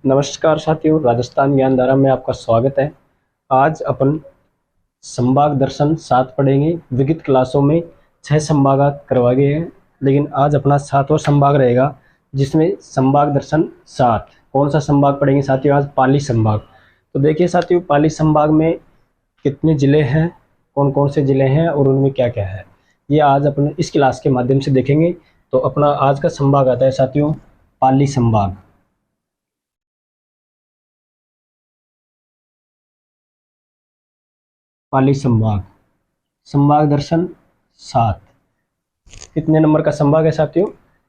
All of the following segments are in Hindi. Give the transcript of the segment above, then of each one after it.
नमस्कार साथियों, राजस्थान ज्ञान धारा में आपका स्वागत है। आज अपन संभाग दर्शन 7 पढ़ेंगे। विगत क्लासों में 6 संभाग करवाए गए हैं, लेकिन आज अपना 7वां संभाग रहेगा, जिसमें संभाग दर्शन 7। कौन सा संभाग पढ़ेंगे साथियों? आज पाली संभाग। तो देखिए साथियों, पाली संभाग में कितने जिले हैं, कौन कौन से जिले हैं और उनमें क्या क्या है, ये आज अपन इस क्लास के माध्यम से देखेंगे। तो अपना आज का संभाग आता है साथियों पाली संभाग। पाली संभाग, संभाग दर्शन 7। कितने नंबर का संभाग है साथियों?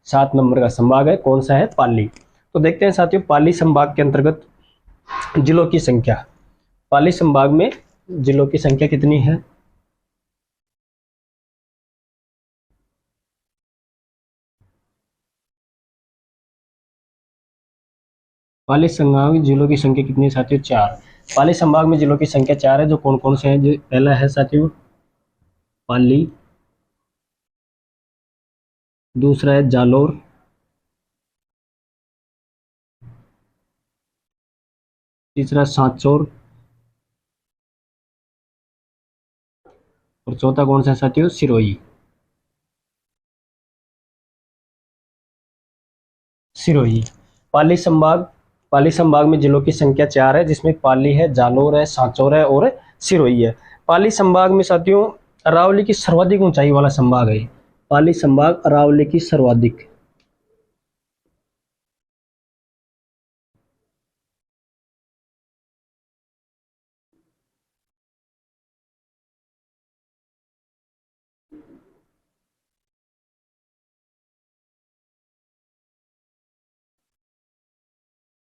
7 नंबर का संभाग है। कौन सा है? पाली। तो देखते हैं साथियों, पाली संभाग के अंतर्गत जिलों की संख्या। पाली संभाग में जिलों की संख्या कितनी है? पाली संभाग में जिलों की संख्या कितनी है साथियों? 4। पाली संभाग में जिलों की संख्या 4 है। जो कौन कौन से हैं? जो पहला है साथियों पाली, दूसरा है जालोर, तीसरा सांचौर और चौथा कौन सा है साथियों? सिरोही। सिरोही। पाली संभाग में जिलों की संख्या 4 है, जिसमें पाली है, जालोर है, सांचौर है और सिरोही है। पाली संभाग में साथियों अरावली की सर्वाधिक ऊंचाई वाला संभाग है। पाली संभाग अरावली की सर्वाधिक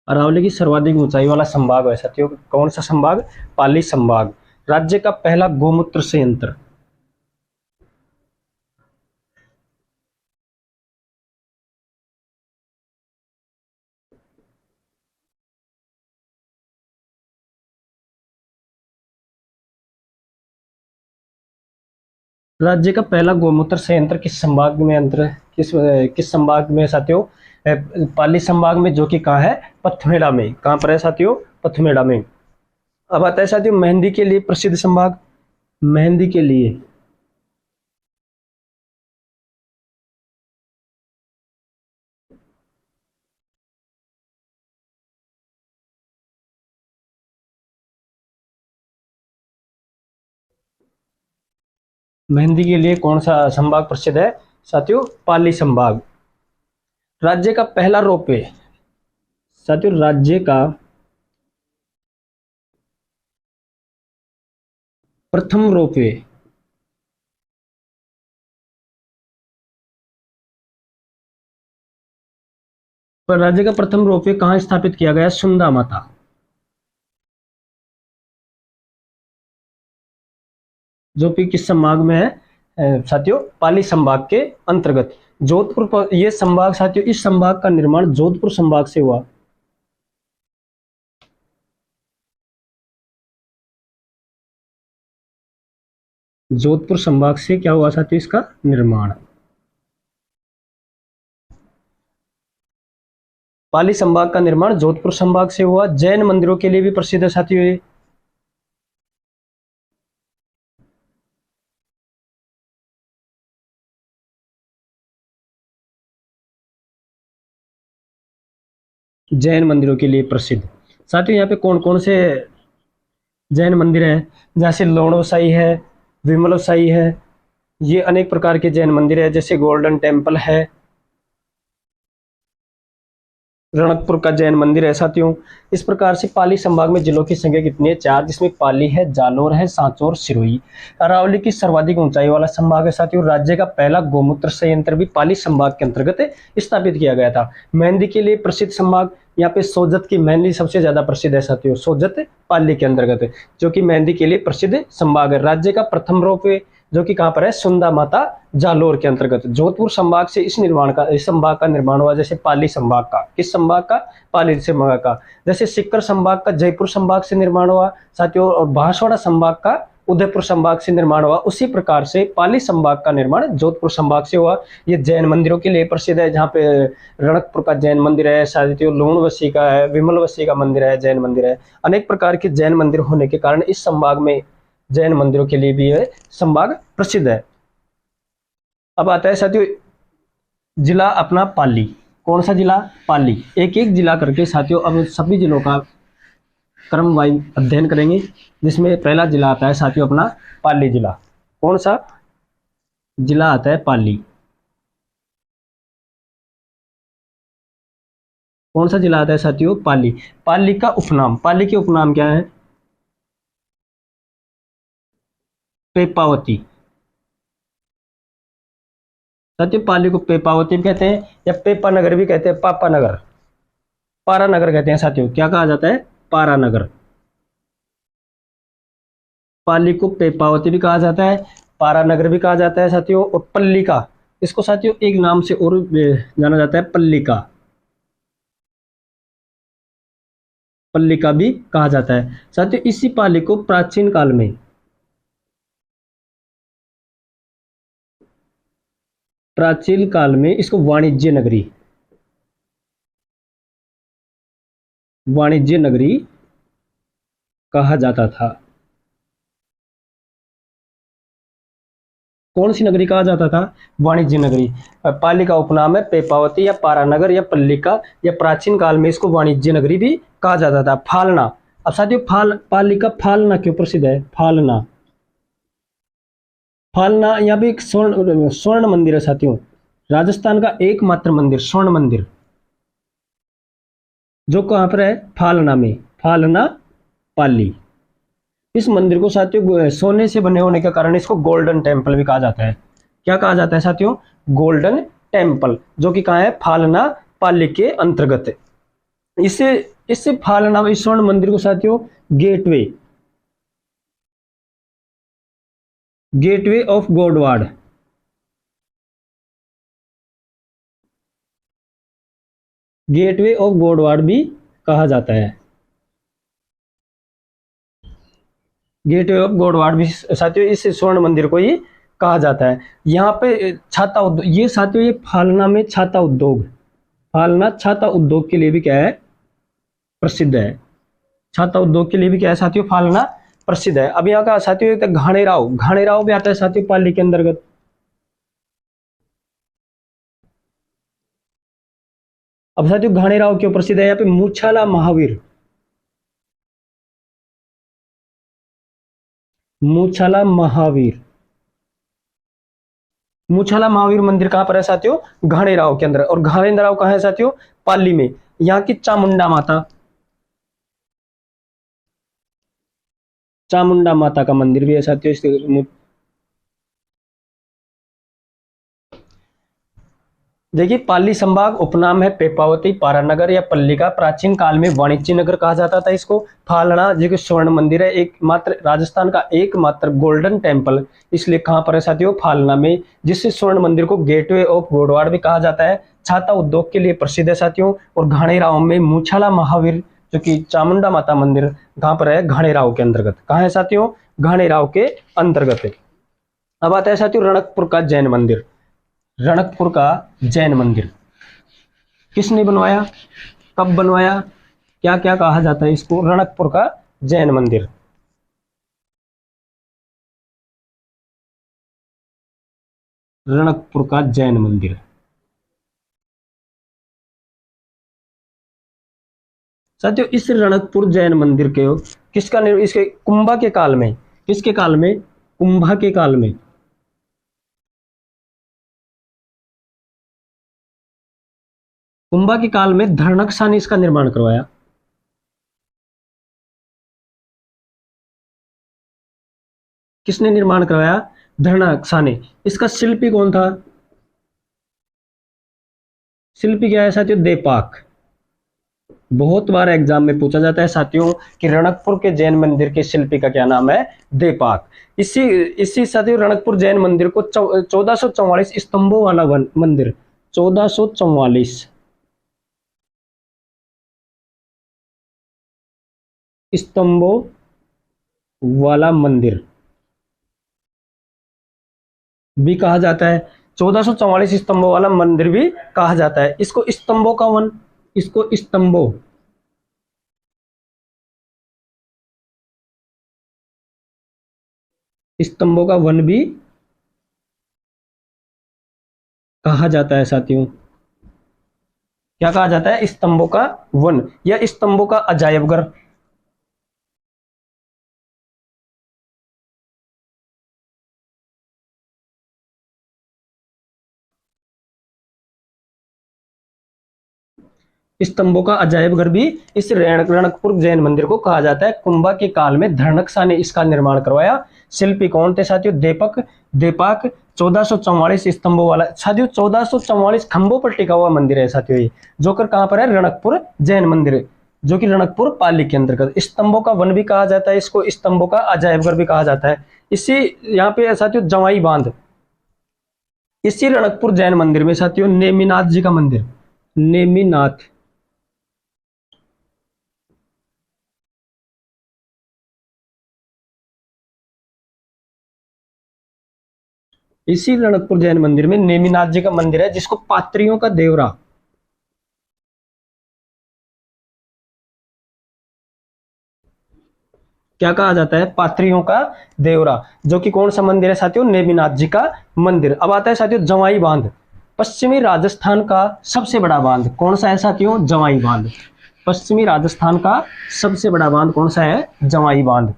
अरावली की सर्वाधिक ऊंचाई वाला संभाग है साथियों। कौन सा संभाग? पाली संभाग। राज्य का पहला गोमूत्र संयंत्र। राज्य का पहला गोमूत्र संयंत्र किस संभाग में किस संभाग में साथियों? पाली संभाग में, जो कि कहाँ है? पथमेड़ा में। कहाँ पर है साथियों? पथमेड़ा में। अब आता है साथियों मेहंदी के लिए प्रसिद्ध संभाग। मेहंदी के लिए मेहंदी के लिए कौन सा संभाग प्रसिद्ध है साथियों? पाली संभाग। राज्य का पहला रोपवे साथियों, राज्य का प्रथम रोपवे पर राज्य का प्रथम रोपवे कहाँ स्थापित किया गया? सुंदा माता। जो कि किस संभाग में है साथियों? पाली संभाग के अंतर्गत। जोधपुर, ये संभाग साथियों, इस संभाग का निर्माण जोधपुर संभाग से हुआ। जोधपुर संभाग से क्या हुआ साथियों? इसका निर्माण। पाली संभाग का निर्माण जोधपुर संभाग से हुआ। जैन मंदिरों के लिए भी प्रसिद्ध है साथियों ये। जैन मंदिरों के लिए प्रसिद्ध साथियों। यहाँ पे कौन कौन से जैन मंदिर हैं? जैसे लोणोसाई है, विमलोसाई है, ये अनेक प्रकार के जैन मंदिर है। जैसे गोल्डन टेम्पल है, रणकपुर का जैन मंदिर है साथियों। इस प्रकार से पाली संभाग में जिलों की संख्या कितनी है? 4, जिसमें पाली है, जालोर है, सांचौर, सिरोही। अरावली की सर्वाधिक ऊंचाई वाला संभाग है साथियों। राज्य का पहला गोमूत्र संयंत्र भी पाली संभाग के अंतर्गत स्थापित किया गया था। मेहंदी के लिए प्रसिद्ध संभाग, यहाँ पे सोजत की मेहंदी सबसे ज्यादा प्रसिद्ध है साथियों। सोजत पाली के अंतर्गत है, जो कि मेहंदी के लिए प्रसिद्ध संभाग है। राज्य का प्रथम रोपवे, जो कि कहाँ पर है? सुंदा माता, जालोर के अंतर्गत। जोधपुर संभाग से इस संभाग का निर्माण हुआ। जैसे पाली संभाग का, किस संभाग का? पाली संभाग का। जैसे सीकर संभाग का जयपुर संभाग से निर्माण हुआ साथियों, और बांसवाड़ा संभाग का उदयपुर संभाग से निर्माण हुआ, उसी प्रकार से पाली संभाग का निर्माण जोधपुर संभाग से हुआ। ये जैन मंदिरों के लिए प्रसिद्ध है, जहाँ पे रणकपुर का जैन मंदिर है, साथियों लूणवसी का है, विमलवसी का मंदिर है, जैन मंदिर है। अनेक प्रकार के जैन मंदिर होने के कारण इस संभाग में जैन मंदिरों के लिए भी यह संभाग प्रसिद्ध है। अब आता है साथियों जिला अपना पाली। कौन सा जिला? पाली। एक एक जिला करके साथियों अब सभी जिलों का क्रम वाइज अध्ययन करेंगे, जिसमें पहला जिला आता है साथियों अपना पाली जिला। कौन सा जिला आता है? पाली। कौन सा जिला आता है साथियों? पाली। पाली का उपनाम, पाली के उपनाम क्या है? पेपावती। साथियों पाली को पेपावती भी कहते हैं या पेपा नगर भी कहते हैं, पापा नगर, पारा नगर कहते हैं साथियों। क्या कहा जाता है? पारा नगर। पाली को पेपावती भी कहा जाता है, पारा नगर भी कहा जाता है साथियों। और पल्लिका, इसको साथियों एक नाम से और जाना जाता है, पल्लिका। पल्लिका भी कहा जाता है साथियों। इसी पाली को प्राचीन काल में, प्राचीन काल में इसको वाणिज्य नगरी, वाणिज्य नगरी कहा जाता था। कौन सी नगरी कहा जाता था? वाणिज्य नगरी। पाली का उपनाम है पेपावती या पारानगर या पल्लिका, या प्राचीन काल में इसको वाणिज्य नगरी भी कहा जाता था। फालना, अब साथियों पाली का फालना क्यों प्रसिद्ध है? फालना, फालना यहाँ भी एक स्वर्ण मंदिर है साथियों, राजस्थान का एकमात्र मंदिर, स्वर्ण मंदिर, जो कहां पर है? फालना में। फालना पाली। इस मंदिर को साथियों सोने से बने होने के कारण इसको गोल्डन टेम्पल भी कहा जाता है। क्या कहा जाता है साथियों? गोल्डन टेम्पल, जो कि कहाँ है? फालना पाली के अंतर्गत है। इसे इससे फालना इस स्वर्ण मंदिर को साथियों gateway, gateway of Godwad, gateway of Godwad भी कहा जाता है। गेटवे ऑफ गोडवाड़ भी साथियों इस स्वर्ण मंदिर को ही कहा जाता है। यहाँ पे छाता उद्योग, ये साथियों ये फालना में छाता उद्योग, फालना छाता उद्योग के लिए भी क्या है? प्रसिद्ध है। छाता उद्योग के लिए भी क्या है साथियों? फालना प्रसिद्ध है। अब यहाँ का साथियों घाणेराव, घाणेराव भी आता है साथियों पाली के अंतर्गत। अब साथियों घाणेराव क्यों प्रसिद्ध है? यहाँ पे मूछाला महावीर, मूछाला महावीर, मूछाला महावीर मंदिर कहां पर है साथियों? घाणेराव के अंदर। और घाणेराव कहां है साथियों? पाली में। यहाँ की चामुंडा माता, चामुंडा माता का मंदिर भी है साथियों इसके। देखिए पाली संभाग उपनाम है पेपावती, पारानगर या पल्लिका। प्राचीन काल में वाणिज्य नगर कहा जाता था इसको। फालना जो कि स्वर्ण मंदिर है, एकमात्र राजस्थान का एकमात्र गोल्डन टेम्पल, इसलिए कहां पर है साथियों? फालना में, जिससे स्वर्ण मंदिर को गेटवे ऑफ गोडवाड़ भी कहा जाता है। छाता उद्योग के लिए प्रसिद्ध है साथियों। और घाणेराव में मूछाला महावीर जो कि चामुंडा माता मंदिर कहां पर है? घाणेराव के अंतर्गत। कहां है साथियों? घाणेराव के अंतर्गत है। अब आता है साथियों रणकपुर का जैन मंदिर। रणकपुर का जैन मंदिर किसने बनवाया? कब बनवाया? क्या क्या कहा जाता है इसको? रणकपुर का जैन मंदिर। रणकपुर का जैन मंदिर साथियों इस रणकपुर जैन मंदिर के किसका इसके कुंभा के काल में, किसके काल में? कुंभा के काल में। कुंभा के काल में धर्णकशा ने इसका निर्माण करवाया। किसने निर्माण करवाया? धर्णकशा ने। इसका शिल्पी कौन था? शिल्पी क्या है साथियों? देपाक। बहुत बार एग्जाम में पूछा जाता है साथियों कि रणकपुर के जैन मंदिर के शिल्पी का क्या नाम है? देपाक। इसी इसी साथियों रणकपुर जैन मंदिर को 1444 स्तंभों वाला मंदिर, 1444 स्तंभों वाला मंदिर भी कहा जाता है। 1444 स्तंभों वाला मंदिर भी कहा जाता है। इसको स्तंभों का वन, इसको स्तंभों का वन भी कहा जाता है साथियों। क्या कहा जाता है? स्तंभों का वन या स्तंभों का अजायब घर। स्तंभों का अजायब घर भी इस रणकपुर जैन मंदिर को कहा जाता है। कुंभा के काल में धर्णकसा ने इसका निर्माण करवाया। शिल्पी कौन थे साथियों? देपाक 1444 स्तंभों वाला साथियों, 1444 खंभों पर टिका हुआ मंदिर है साथियों ये, जो कर कहां पर है? रणकपुर जैन मंदिर, जो कि रणकपुर पाली के अंतर्गत। स्तंभों का वन भी कहा जाता है इसको, स्तंभों का अजायब घर भी कहा जाता है। इसी यहाँ पे साथियों जवाई बांध, इसी रणकपुर जैन मंदिर में साथियों नेमिनाथ जी का मंदिर, नेमिनाथ, इसी रणकपुर जैन मंदिर में नेमिनाथ जी का मंदिर है, जिसको पात्रियों का देवरा, क्या कहा जाता है? पात्रियों का देवरा, जो कि कौन सा मंदिर है साथियों? नेमिनाथ जी का मंदिर। अब आता है साथियों जवाई बांध, पश्चिमी राजस्थान का सबसे बड़ा बांध कौन सा है साथियों? जवाई बांध। पश्चिमी राजस्थान का सबसे बड़ा बांध कौन सा है? जवाई बांध।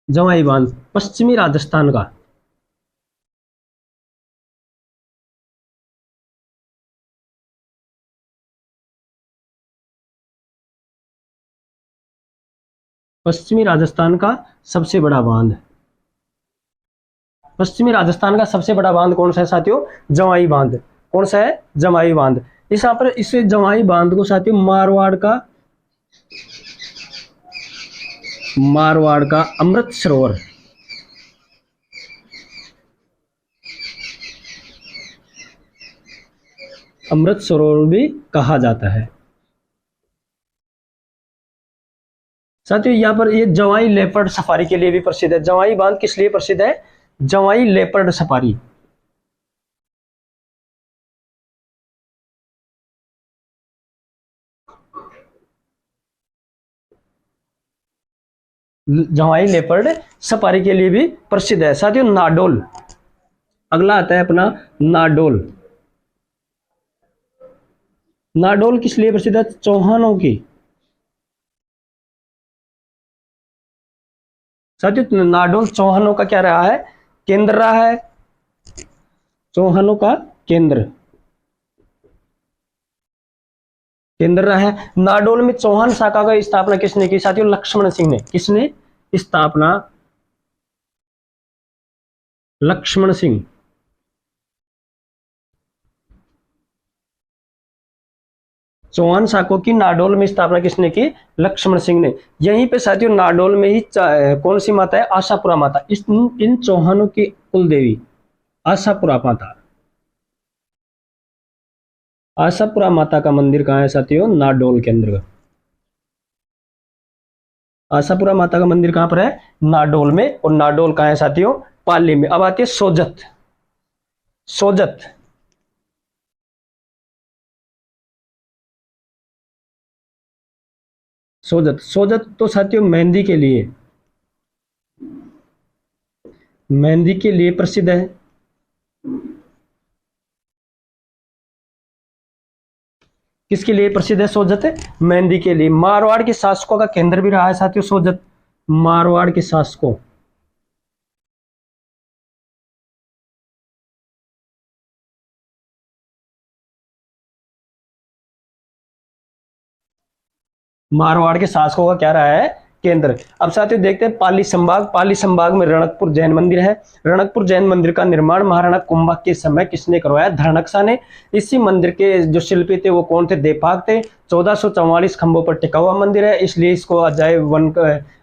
जवाई बांध पश्चिमी राजस्थान का, पश्चिमी राजस्थान का सबसे बड़ा बांध। पश्चिमी राजस्थान का सबसे बड़ा बांध कौन सा है साथियों? जवाई बांध। कौन सा है? जवाई बांध। इस यहाँ पर इस जवाई बांध को साथियों मारवाड़ का अमृत सरोवर, अमृत सरोवर भी कहा जाता है साथियों। यहाँ पर ये जवाई लेपर्ड सफारी के लिए भी प्रसिद्ध है। जवाई बांध किस लिए प्रसिद्ध है? जवाई लेपर्ड सफारी। जवाई लेपर्ड सफारी के लिए भी प्रसिद्ध है साथियों। नाडोल, अगला आता है अपना नाडोल। नाडोल किस लिए प्रसिद्ध है? चौहानों की, साथियों नाडोल चौहानों का क्या रहा है? केंद्र रहा है, चौहानों का केंद्र रहा है। नाडोल में चौहान शाखा का स्थापना किसने की साथियों? लक्ष्मण सिंह ने। किसने स्थापना? लक्ष्मण सिंह। चौहान शाखों की नाडोल में स्थापना किसने की? लक्ष्मण सिंह ने। यहीं पे साथियों नाडोल में ही कौन सी माता है? आशापुरा माता। इन चौहानों की कुल देवी आशापुरा माता। आशापुरा माता का मंदिर कहाँ है साथियों? नाडोल के अंतर्गत। आशापुरा माता का मंदिर कहां पर है? नाडोल में। और नाडोल कहाँ है साथियों? पाली में। अब आती है सोजत। सोजत, सोजत, सोजत तो साथियों मेहंदी के लिए प्रसिद्ध है। किसके लिए प्रसिद्ध है सोजत? मेहंदी के लिए। मारवाड़ के शासकों का केंद्र भी रहा है साथियों सोजत। मारवाड़ के शासकों, मारवाड़ के शासकों का क्या रहा है? केंद्र। अब साथियों देखते हैं पाली संभाग। पाली संभाग में रणकपुर जैन मंदिर है। रणकपुर जैन मंदिर का निर्माण महाराणा कुंभा के समय किसने करवाया? धर्णकसा ने। इसी मंदिर के जो शिल्पी थे वो कौन थे? देपाक थे। 1444 खंभों पर टिका हुआ मंदिर है, इसलिए इसको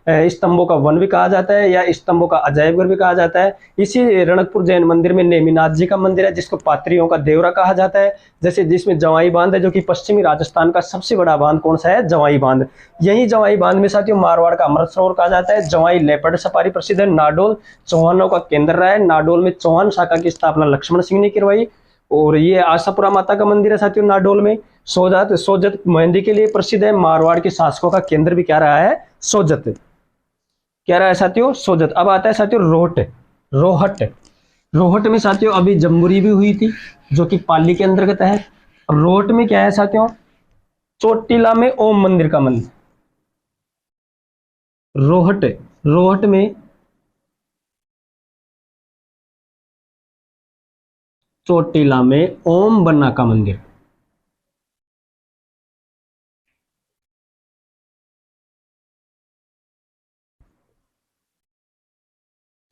स्तंभों का वन भी कहा जाता है या स्तंभों का अजायब घर भी कहा जाता है। इसी रणकपुर जैन मंदिर में नेमिनाथ जी का मंदिर है जिसको पात्रियों का देवरा कहा जाता है। जैसे जिसमें जवाई बांध है जो कि पश्चिमी राजस्थान का सबसे बड़ा बांध कौन सा है, जवाई बांध। यही जवाई बांध में साथियों मारवाड़ का अमृत सरोवर कहा जाता है। जवाई लेपर्ड सफारी प्रसिद्ध है। नाडोल चौहानों का केंद्र रहा है। नाडोल में चौहान शाखा की स्थापना लक्ष्मण सिंह ने करवाई। और ये आशापुरा माता का मंदिर है साथियों नाडोल में। सोजत मेहंदी के लिए प्रसिद्ध है। मारवाड़ के शासकों का केंद्र भी क्या रहा है, सोजत। क्या रहा है साथियों, सोजत। अब आता है साथियों रोहट। रोहट में साथियों अभी जम्बूरी भी हुई थी जो कि पाली के अंतर्गत है। अब रोहट में क्या है साथियों, चोटीला में ओम मंदिर का मंदिर। रोहट में चोटीला में ओम बन्ना का मंदिर।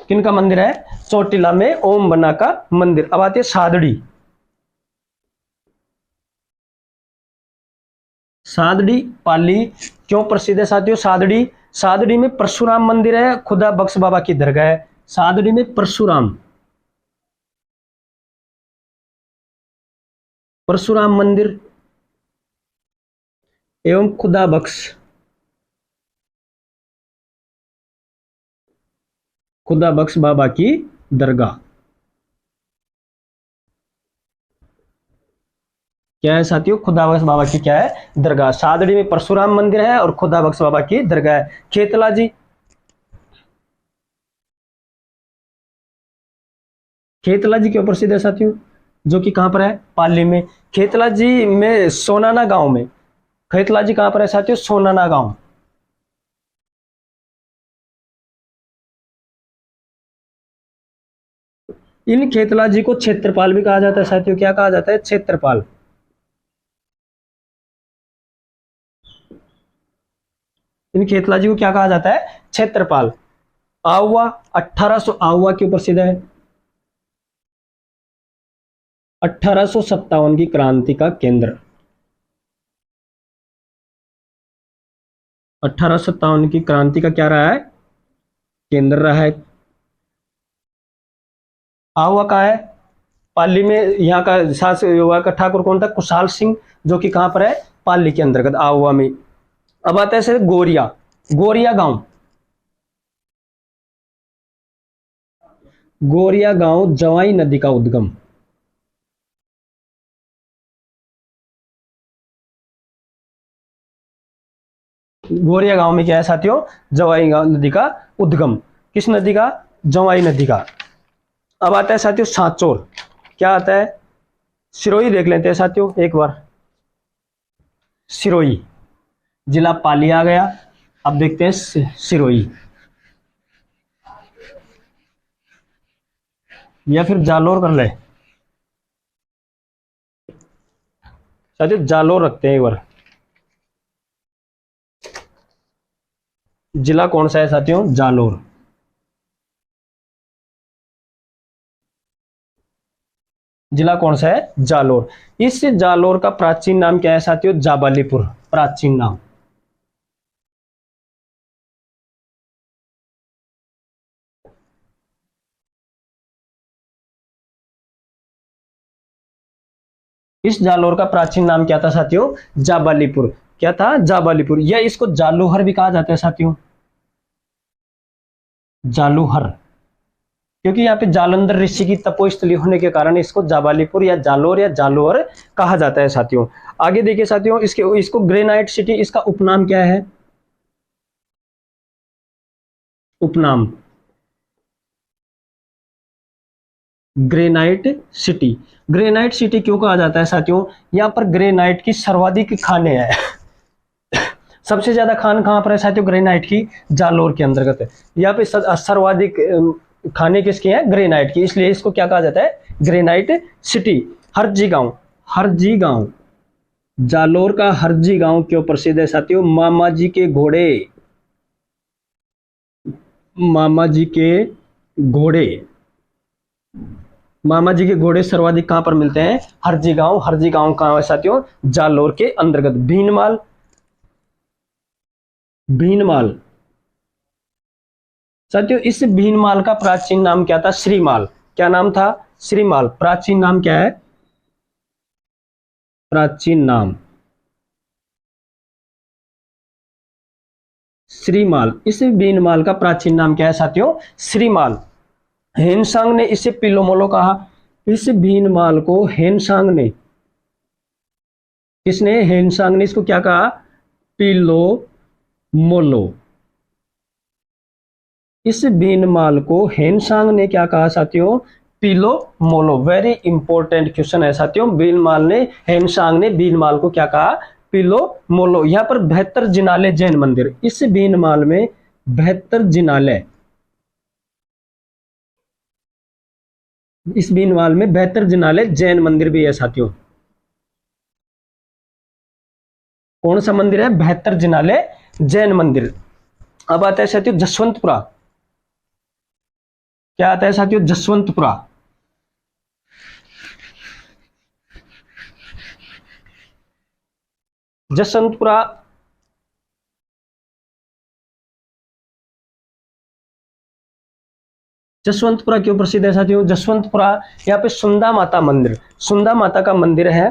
किनका मंदिर है, चोटीला में ओम बन्ना का मंदिर। अब आती है सादड़ी पाली क्यों प्रसिद्ध है साथियों, सादड़ी में परशुराम मंदिर है। खुदा बख्श बाबा की दरगाह है। सादड़ी में परशुराम मंदिर एवं खुदा बख्श बाबा की दरगाह। क्या है साथियों, खुदा बख्श बाबा की क्या है, दरगाह। सादड़ी में परशुराम मंदिर है और खुदा बख्श बाबा की दरगाह है। खेतला जी क्यों प्रसिद्ध है साथियों, जो कि कहां पर है, पाली में। खेतला जी में सोनाना गांव में। खेतला जी कहां पर है साथियों, सोनाना गांव। इन खेतला जी को क्षेत्रपाल भी कहा जाता है साथियों। क्या कहा जाता है, क्षेत्रपाल। इन खेतला जी को क्या कहा जाता है, क्षेत्रपाल। आहुआ 1800 आहुआ क्यों प्रसिद्ध है, 1857 की क्रांति का केंद्र। 1857 की क्रांति का क्या रहा है, केंद्र रहा है। आहुआ कहा है, पाली में। यहाँ का शासक युवा का ठाकुर कौन था, कुशाल सिंह, जो कि कहां पर है, पाली के अंतर्गत आहुआ में। अब आता है सर गोरिया गांव जवाई नदी का उद्गम। गोरिया गांव में क्या है साथियों, जवाई नदी का उद्गम। किस नदी का, जवाई नदी का। अब आता है साथियों सांचौर। क्या आता है, सिरोही देख लेते हैं साथियों एक बार। सिरोही जिला पाली आ गया। अब देखते हैं सिरोही या फिर जालोर कर ले साथियों, जालोर रखते हैं एक बार। जिला कौन सा है साथियों, जालोर। जिला कौन सा है, जालोर। इस जालोर का प्राचीन नाम क्या है साथियों, जाबालीपुर। प्राचीन नाम। इस जालोर का प्राचीन नाम क्या था साथियों, जाबालीपुर। क्या था, जाबालीपुर। या इसको जालूहर भी कहा जाता है साथियों, जालूहर। क्योंकि यहाँ पे जालंधर ऋषि की तपोस्थली होने के कारण इसको जाबालीपुर या जालोर या जालोहर कहा जाता है साथियों। आगे देखिए साथियों, इसको ग्रेनाइट सिटी, इसका उपनाम क्या है, उपनाम ग्रेनाइट सिटी। ग्रेनाइट सिटी क्यों कहा जाता है साथियों, यहाँ पर ग्रेनाइट की सर्वाधिक खानें हैं। सबसे ज्यादा खान कहां पर है साथियों, ग्रेनाइट की, जालोर के अंतर्गत है। यहाँ पे सर्वाधिक खाने किसके हैं, ग्रेनाइट की, इसलिए इसको क्या कहा जाता है, ग्रेनाइट सिटी। हरजी गांव जालोर का हरजी गांव क्यों प्रसिद्ध है साथियों, मामा जी के घोड़े सर्वाधिक कहां पर मिलते हैं, हरजी गांव कहां है साथियों, जालोर के अंतर्गत। भीनमाल साथियों इस भीनमाल का प्राचीन नाम क्या था? श्रीमाल। क्या नाम था? श्रीमाल। प्राचीन नाम क्या है? प्राचीन नाम श्रीमाल। इस भीनमाल का प्राचीन नाम क्या है साथियों? श्रीमाल। हेनसांग ने इसे पिलोमोलो कहा। इस भीनमाल को हेनसांग ने, किसने? हेनसांग ने इसको क्या कहा? पिलोमोलो। इस भीनमाल को हेनसांग ने क्या कहा साथियों? पिलोमोलो। वेरी इंपॉर्टेंट क्वेश्चन है साथियों। भीनमाल ने, हेनसांग ने भीनमाल को क्या कहा? पिलोमोलो। यहां पर 72 जिनालय जैन मंदिर। इस भीनमाल में 72 जिनालय, इस भीनमाल में 72 जिनालय जैन मंदिर भी है साथियों। कौन सा मंदिर है? 72 जिनालय जैन मंदिर। अब आता है साथियों जसवंतपुरा। क्या आता है साथियों? जसवंतपुरा। जसवंतपुरा जसवंतपुरा क्यों प्रसिद्ध है साथियों? जसवंतपुरा, यहाँ पे सुंदा माता मंदिर, सुंदा माता का मंदिर है।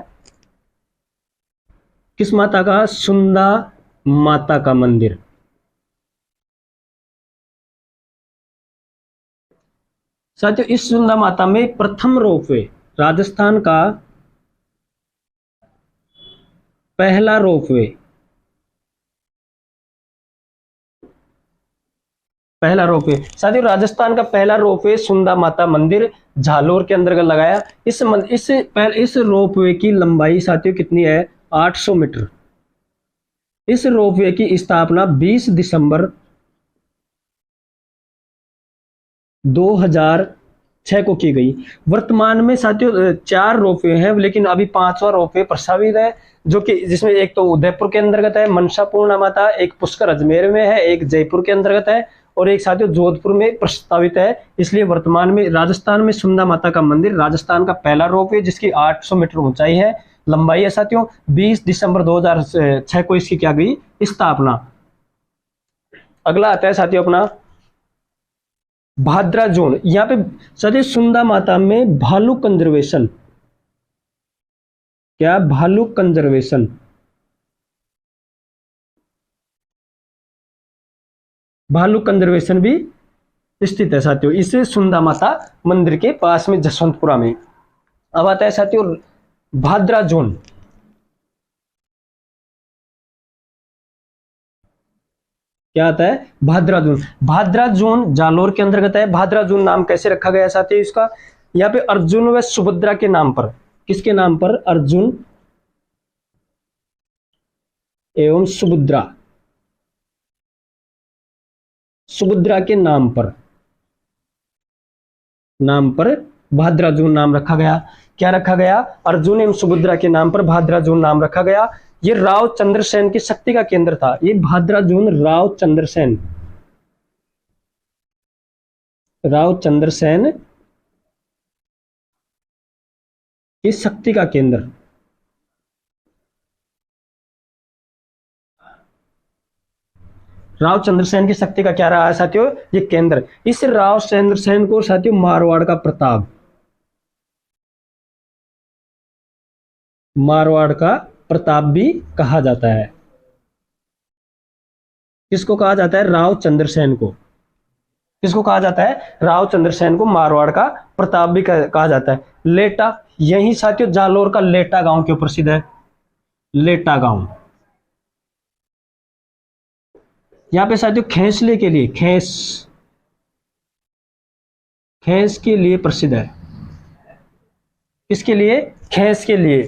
किस माता का? सुंदा माता का मंदिर। साथियों इस सुंदा माता में प्रथम रोपवे, राजस्थान का पहला रोपवे, पहला रोपवे साथियों, राजस्थान का पहला रोपवे सुंदा माता मंदिर झालोर के अंतर्गत लगाया। इस रोपवे की लंबाई साथियों कितनी है? 800 मीटर। इस रोपवे की स्थापना 20 दिसंबर 2006 को की गई। वर्तमान में साथियों 4 रोपवे हैं, लेकिन अभी 5वां रोपवे प्रस्तावित है, जो कि जिसमें एक तो उदयपुर के अंतर्गत है मनसा पूर्णा माता, एक पुष्कर अजमेर में है, एक जयपुर के अंतर्गत है, और एक साथियों जोधपुर में प्रस्तावित है। इसलिए वर्तमान में राजस्थान में सुंदा माता का मंदिर राजस्थान का पहला रोपवे, जिसकी 800 मीटर ऊंचाई है, लंबाई है साथियों। 20 दिसंबर 2006 को इसकी क्या गई? स्थापना। अगला आता है साथियों अपना भाद्रा जोन। यहाँ पे साथियों सुंदा माता में भालू कंजर्वेशन, क्या? भालू कंजर्वेशन। भालू कंजर्वेशन भी स्थित है साथियों इस सुंदा माता मंदिर के पास में जसवंतपुरा में। अब आता है साथियों भाद्रा जोन। क्या आता है? भाद्रा जोन। भाद्रा जोन जालोर के अंतर्गत है। भाद्रा जोन नाम कैसे रखा गया है साथियों इसका? यहाँ पे अर्जुन व सुभद्रा के नाम पर। किसके नाम पर? अर्जुन एवं सुभद्रा, सुभद्रा के नाम पर, नाम पर भाद्रा जोन नाम रखा गया। क्या रखा गया? अर्जुन एवं सुभद्रा के नाम पर भाद्रा जोन नाम रखा गया। ये राव चंद्रसेन की शक्ति का केंद्र था। ये भाद्रा जोन राव चंद्रसेन, राव चंद्रसेन की शक्ति का केंद्र, राव चंद्रसेन की शक्ति का क्या रहा है साथियों? ये केंद्र। इस राव चंद्रसेन को साथियों मारवाड़ का प्रताप, मारवाड़ का प्रताप भी कहा जाता है। किसको कहा जाता है? राव चंद्रसेन को। किसको कहा जाता है? राव चंद्रसेन को मारवाड़ का प्रताप भी कहा जाता है। लेटा, यही साथियों जालोर का लेटा गांव क्यों प्रसिद्ध है? लेटा गांव यहाँ पे साथियों खेसले के लिए, खेस के लिए प्रसिद्ध है। किसके लिए? खेस के लिए,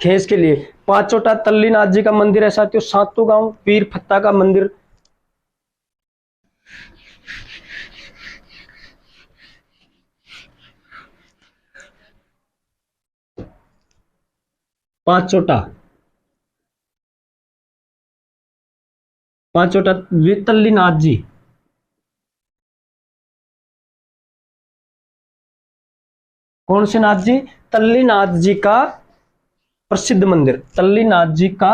खेस के लिए। पांचोटा तल्लीनाथ जी का मंदिर है साथियों सातू गांव। पीर फत्ता का मंदिर, पांचोटा, पांचोटा तल्लीनाथ जी, कौन से नाथ जी? तल्लीनाथ जी का प्रसिद्ध मंदिर, तल्लीनाथ जी का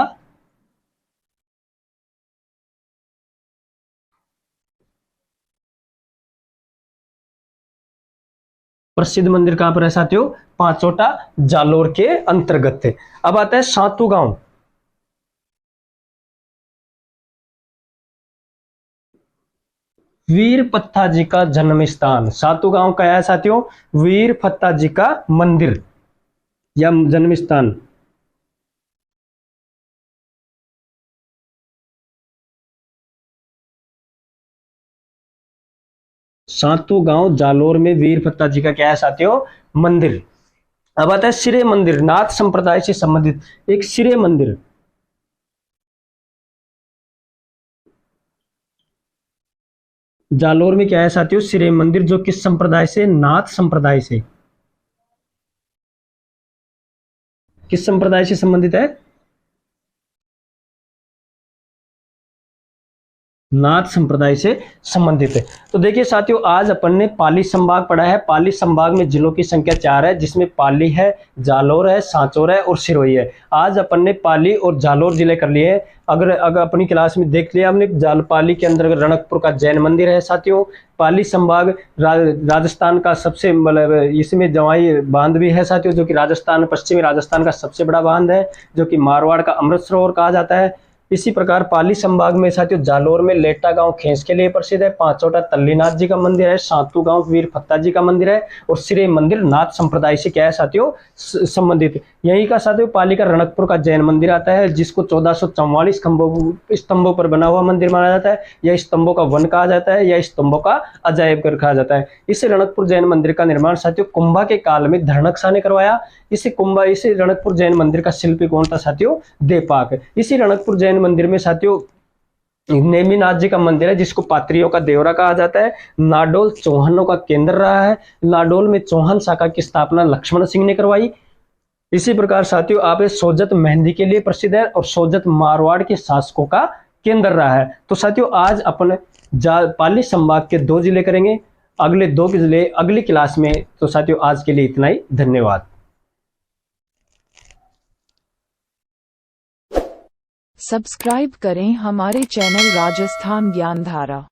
प्रसिद्ध मंदिर कहां पर है साथियों? पांचोटा जालोर के अंतर्गत है। अब आता है सातू गांव। वीर पत्ता जी का जन्म स्थान। सातू गांव का है साथियों वीर पत्ता जी का मंदिर या जन्म स्थान। सातू गांव जालोर में वीर पत्ता जी का क्या है साथियों? मंदिर। अब आता है सिरे मंदिर, नाथ संप्रदाय से संबंधित एक सिरे मंदिर। जालोर में क्या है साथियों? सिरे मंदिर, जो किस संप्रदाय से? नाथ संप्रदाय से। किस संप्रदाय से संबंधित है? नाथ संप्रदाय से संबंधित है। तो देखिए साथियों, आज अपन ने पाली संभाग पढ़ा है। पाली संभाग में जिलों की संख्या 4 है, जिसमें पाली है, जालोर है, सांचौर है और सिरोही है। आज अपन ने पाली और जालोर जिले कर लिए हैं। अगर अपनी क्लास में देख लिया हमने, पाली के अंदर रणकपुर का जैन मंदिर है साथियों। पाली संभाग राजस्थान का सबसे, मतलब इसमें जवाई बांध भी है साथियों, जो कि राजस्थान, पश्चिमी राजस्थान का सबसे बड़ा बांध है, जो कि मारवाड़ का अमृत सरोवर कहा जाता है। इसी प्रकार पाली संभाग में साथियों जालोर में लेटा गांव खेस के लिए प्रसिद्ध है, पांचोटा तल्लीनाथ जी का मंदिर है, सातू गांव वीर फत्ता जी का मंदिर है और सिरे मंदिर नाथ संप्रदाय से क्या है साथियों? संबंधित। यही का साथियों पाली का रणकपुर का जैन मंदिर आता है, जिसको 1444 स्तंभों पर बना हुआ मंदिर माना जाता है, या स्तंभों का वन कहा जाता है, या स्तंभों का अजायब घर कहा जाता है। इस रणकपुर जैन मंदिर का निर्माण साथियों कुंभा के काल में धरणकशा ने करवाया। इसी रणकपुर जैन मंदिर का शिल्पी कौन था साथियों? देपाक। इसी रणकपुर जैन मंदिर में साथियों नेमिनाथ जी का मंदिर है, जिसको पात्रियों का देवरा कहा जाता है। नाडोल चौहानों का केंद्र रहा है। नाडोल में चौहान शाखा की स्थापना लक्ष्मण सिंह ने करवाई। इसी प्रकार साथियों आप सोजत मेहंदी के लिए प्रसिद्ध है और सोजत मारवाड़ के शासकों का केंद्र रहा है। तो साथियों आज अपन पाली संभाग के 2 जिले करेंगे, अगले 2 जिले अगली क्लास में। तो साथियों आज के लिए इतना ही, धन्यवाद। सब्सक्राइब करें हमारे चैनल राजस्थान ज्ञानधारा।